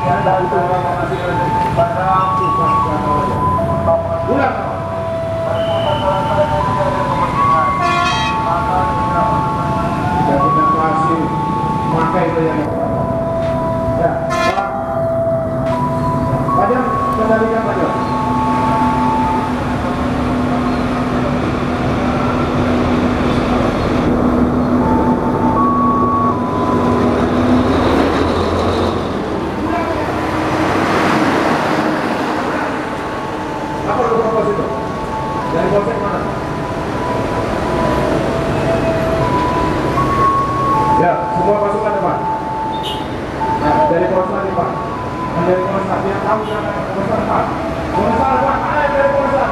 dan terima kasih pada bulan kita kasih pakai itu ya. Ya, Pak kendalikan Pak Jam. Dari polsek mana? Ya, semua pasukan depan. Ya, dari polsek nih Pak. Dari polsek yang tahu yang polsek Pak. Polsek Pak, ada dari polsek.